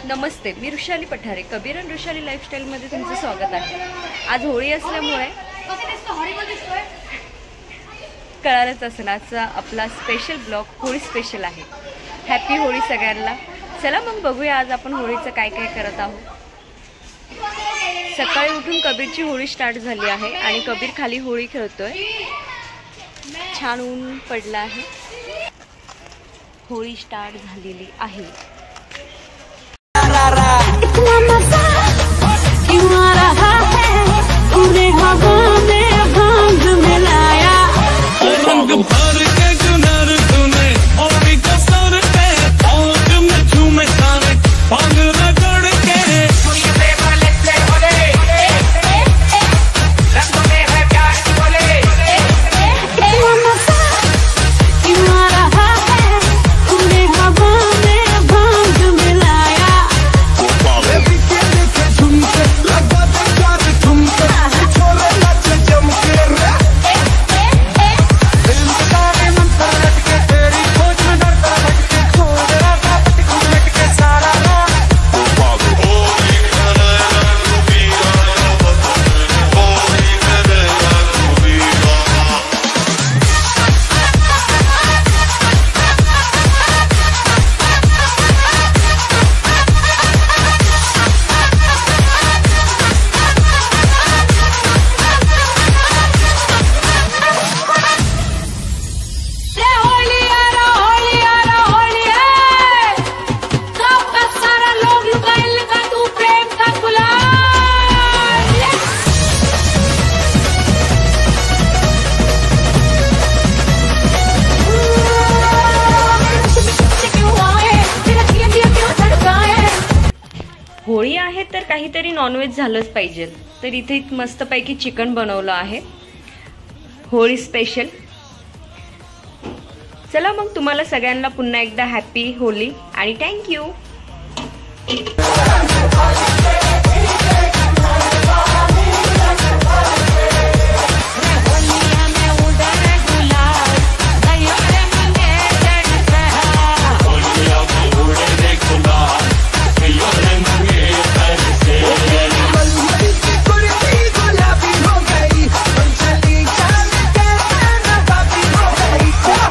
नमस्ते, मी ऋषाली पठारे, कबीर आणि ऋषाली लाईफस्टाईलमध्ये तुमचं स्वागत आहे। आज होळी असल्यामुळे कळालंच असेल, आजचा आपला स्पेशल ब्लॉग होळी स्पेशल आहे। हॅपी होळी सगळ्यांना। चला मग बघूया आज आपण होळीचं काय काय करत आहोत। सकाळी उठून कबीरची होळी स्टार्ट झाली आहे आणि कबीर खाली होळी खेळतोय। छान ऊन पडला आहे, होळी स्टार्ट झालेली आहे। इतना मजा क्यों आ रहा है, तूने हवा में भांग मिलाया, रंग भर के जुनर तूने और भी कसर पे पौध में झूमे सारे पांग रगड़ के मुझे लेते होले रंगों में है प्यार की बोले। इतना मजा क्यों आ रहा है, तूने हवा में भांग मिलाया, होळी आहे तर काहीतरी नॉनव्हेज झालंच पाहिजे, तर इथे मस्तपैकी चिकन बनवलं आहे होळी स्पेशल। चला मग तुम्हाला सगळ्यांना पुन्हा एकदा हॅपी होळी आणि थँक्यू।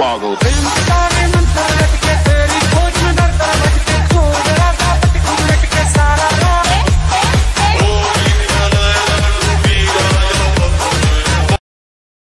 Boggle.